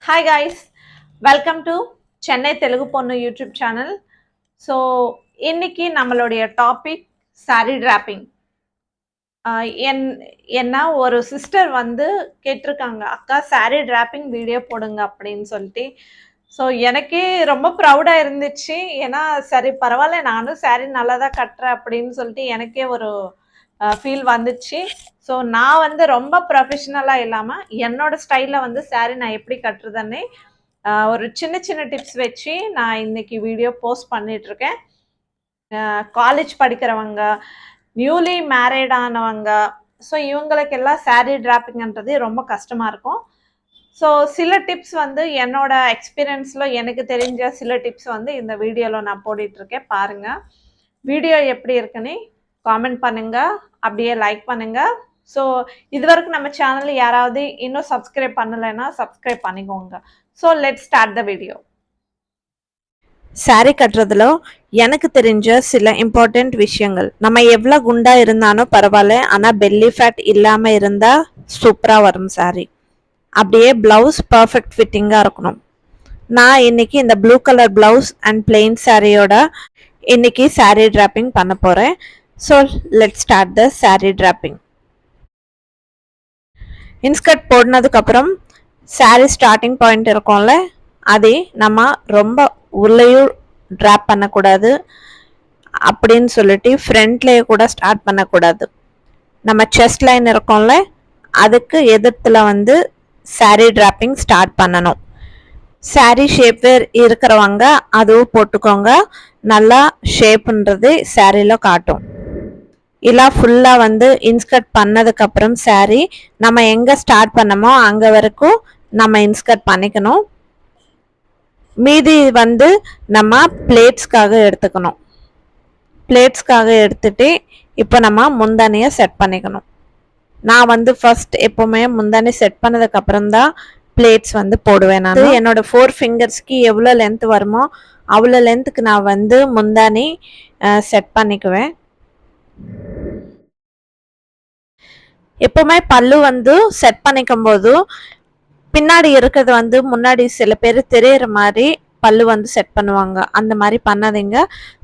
Hi guys, welcome to Chennai Telugu Ponnu YouTube channel. So, இன்னைக்கு நம்மளுடைய topic saree draping. என்ன ஒரு sister வந்து கேட்டிருக்காங்க, அக்கா saree draping வீடியோ போடுங்க அப்படின்னு சொல்லிட்டு. ஸோ எனக்கே ரொம்ப ப்ரௌடாக இருந்துச்சு. ஏன்னா சரி பரவாயில்ல, நானும் saree நல்லா தான் கட்டுறேன் அப்படின்னு சொல்லிட்டு எனக்கே ஒரு ஃபீல் வந்துச்சு. ஸோ நான் வந்து ரொம்ப ப்ரொஃபஷ்னலாக இல்லாமல் என்னோட ஸ்டைலில் வந்து saree நான் எப்படி கட்டுறதுன்னே ஒரு சின்ன சின்ன டிப்ஸ் வச்சு நான் இன்னைக்கு வீடியோ போஸ்ட் பண்ணிகிட்ருக்கேன். காலேஜ் படிக்கிறவங்க, நியூலி மேரிட் ஆனவங்க, ஸோ இவங்களுக்கெல்லாம் saree டிராப்பிங்ன்றது ரொம்ப கஷ்டமாக இருக்கும். ஸோ சில டிப்ஸ் வந்து என்னோட எக்ஸ்பீரியன்ஸில் எனக்கு தெரிஞ்ச சில டிப்ஸ் வந்து இந்த வீடியோவில் நான் போட்டுட்ருக்கேன், பாருங்கள். வீடியோ எப்படி இருக்குன்னு காமெண்ட் பண்ணுங்கள், அப்படியே லைக் பண்ணுங்கள். ஸோ இது வரைக்கும் நம்ம சேனலில் யாராவது இன்னும் சப்ஸ்கிரைப் பண்ணலைன்னா சப்ஸ்கிரைப் பண்ணிக்கோங்க. So let's start the video. Sari கட்டுறதுல எனக்கு தெரிஞ்ச சில இம்பார்ட்டண்ட் விஷயங்கள். நம்ம எவ்வளோ குண்டா இருந்தாலும் பரவாயில்ல, ஆனால் பெல்லி ஃபேட் இல்லாமல் இருந்தால் சூப்பராக வரும் சாரி. அப்படியே ப்ளவுஸ் பர்ஃபெக்ட் ஃபிட்டிங்காக இருக்கணும். நான் இன்னைக்கு இந்த blue colour blouse and plain சாரியோட இன்னைக்கு சாரி டிராப்பிங் பண்ண போகிறேன். So let start the sari draping. Inskirt போடினதுக்கப்புறம் சாரி ஸ்டார்டிங் பாயிண்ட் இருக்கும்ல, அதை நம்ம ரொம்ப உள்ளேயும் ட்ராப் பண்ணக்கூடாது, அப்படின்னு சொல்லிட்டு ஃப்ரண்ட்லேயே கூட ஸ்டார்ட் பண்ணக்கூடாது. நம்ம செஸ்ட் லைன் இருக்கோம்ல, அதுக்கு எதிர்த்தில் வந்து சாரி டிராப்பிங் ஸ்டார்ட் பண்ணணும். சாரி ஷேப் வேர் இருக்கிறவங்க அதுவும் போட்டுக்கோங்க, நல்லா ஷேப்புன்றது சாரியில் காட்டும். இல்லை ஃபுல்லாக வந்து இன்ஸ்கர்ட் பண்ணதுக்கப்புறம் சாரி நம்ம எங்கே ஸ்டார்ட் பண்ணமோ அங்கே வரைக்கும் நம்ம இன்ஸ்கர்ட் பண்ணிக்கணும். மீதி வந்து நம்ம பிளேட்ஸ்க்காக எடுத்துக்கணும். பிளேட்ஸ்க்காக எடுத்துட்டு இப்போ நம்ம முந்தானியை செட் பண்ணிக்கணும். நான் வந்து ஃபர்ஸ்ட் எப்போவுமே முந்தானி செட் பண்ணதுக்கப்புறம் தான் பிளேட்ஸ் வந்து போடுவேன். நான் என்னோட 4 ஃபிங்கர்ஸ்க்கு எவ்வளோ லென்த் வருமோ அவ்வளோ லென்த்துக்கு நான் வந்து முந்தானி செட் பண்ணிக்குவேன். எப்போவுமே பல்லு வந்து செட் பண்ணிக்கும் போது பின்னாடி இருக்கிறது வந்து முன்னாடி சில பேர் தெரியிற மாதிரி பல்லு வந்து செட் பண்ணுவாங்க. அந்த மாதிரி பண்ணாதீங்க,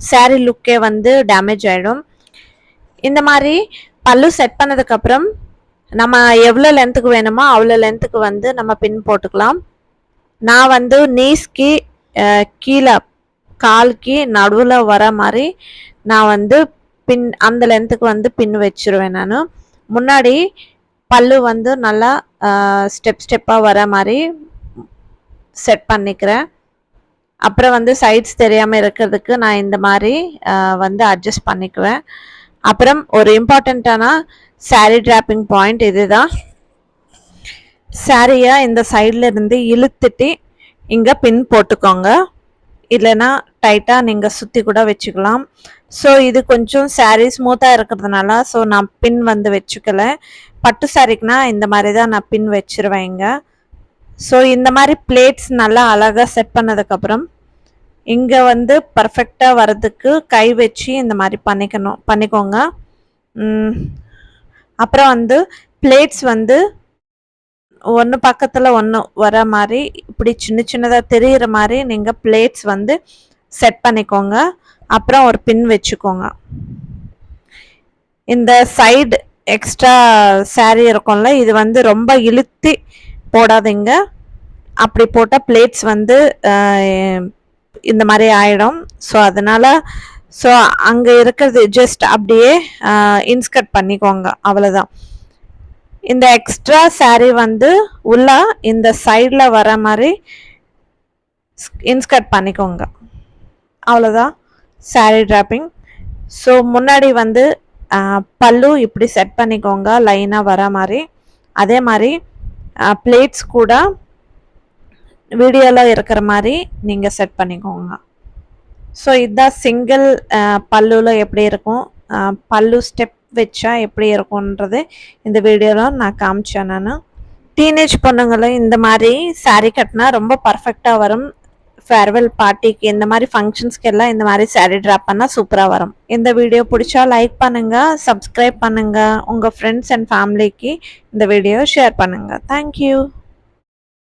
சாரி லுக்கே வந்து டேமேஜ் ஆகிடும். இந்த மாதிரி பல்லு செட் பண்ணதுக்கப்புறம் நம்ம எவ்வளோ லென்த்துக்கு வேணுமோ அவ்வளோ லென்த்துக்கு வந்து நம்ம பின் போட்டுக்கலாம். நான் வந்து நீஸ்க்கு கீழே கால்க்கு நடுவில் வர மாதிரி நான் வந்து பின் அந்த லென்த்துக்கு வந்து பின் வச்சிருவேன். நான் முன்னாடி பல்லு வந்து நல்லா ஸ்டெப்பாக வர மாதிரி செட் பண்ணிக்கிறேன். அப்புறம் வந்து சைட்ஸ் தெரியாமல் இருக்கிறதுக்கு நான் இந்த மாதிரி வந்து அட்ஜஸ்ட் பண்ணிக்குவேன். அப்புறம் ஒரு இம்பார்ட்டண்ட்டான சாரி டிராப்பிங் பாயிண்ட் இதுதான். சாரியை இந்த சைடில் இருந்து இழுத்துட்டு இங்கே பின் போட்டுக்கோங்க, இல்லைன்னா டைட்டாக நீங்கள் சுற்றி கூட வச்சுக்கலாம். ஸோ இது கொஞ்சம் சாரீ ஸ்மூத்தாக இருக்கிறதுனால ஸோ நான் பின் வந்து வச்சுக்கல. பட்டு சாரிக்குனா இந்த மாதிரி தான் நான் பின் வச்சுருவேன் இங்கே. ஸோ இந்த மாதிரி பிளேட்ஸ் நல்லா அழகாக செட் பண்ணதுக்கப்புறம் இங்கே வந்து பர்ஃபெக்டாக வர்றதுக்கு கை வச்சு இந்த மாதிரி பண்ணிக்கோங்க. அப்புறம் வந்து பிளேட்ஸ் வந்து ஒன்று பக்கத்தில் ஒன்று வர மாதிரி இப்படி சின்ன சின்னதாக தெரிகிற மாதிரி நீங்கள் பிளேட்ஸ் வந்து செட் பண்ணிக்கோங்க. அப்புறம் ஒரு பின் வச்சுக்கோங்க. இந்த சைடு எக்ஸ்ட்ரா சாரி இருக்கும்ல, இது வந்து ரொம்ப இழுத்து போடாதீங்க. அப்படி போட்டால் பிளேட்ஸ் வந்து இந்த மாதிரி ஆகிடும். ஸோ அதனால் ஸோ அங்கே இருக்கிறது ஜஸ்ட் அப்படியே இன்ஸ்கர்ட் பண்ணிக்கோங்க, அவ்வளோதான். இந்த எக்ஸ்ட்ரா சாரி வந்து உள்ள இந்த சைடில் வர மாதிரி இன்ஸ்கர்ட் பண்ணிக்கோங்க, அவ்வளோதான் சாரி டிராப்பிங். ஸோ முன்னாடி வந்து பல்லு இப்படி செட் பண்ணிக்கோங்க லைனாக வர மாதிரி. அதே மாதிரி பிளேட்ஸ் கூட வீடியோவில் இருக்கிற மாதிரி நீங்கள் செட் பண்ணிக்கோங்க. ஸோ இதுதான் சிங்கிள் பல்லுவில் எப்படி இருக்கும், பல்லு ஸ்டெப் வச்சா எப்படி இருக்கும்ன்றது இந்த வீடியோவில் நான் காமிச்சேன். நான் டீனேஜ் பொண்ணுங்களும் இந்த மாதிரி சாரீ கட்டினா ரொம்ப பர்ஃபெக்டாக வரும். ஃபேர்வெல் பார்ட்டிக்கு இந்த மாதிரி ஃபங்க்ஷன்ஸ்க்கு எல்லாம் இந்த மாதிரி சாரீ ட்ராப் பண்ணால் சூப்பராக வரும். இந்த வீடியோ பிடிச்சா லைக் பண்ணுங்கள், சப்ஸ்கிரைப் பண்ணுங்கள், உங்கள் ஃப்ரெண்ட்ஸ் அண்ட் ஃபேமிலிக்கு இந்த வீடியோ ஷேர் பண்ணுங்கள். தேங்க்யூ.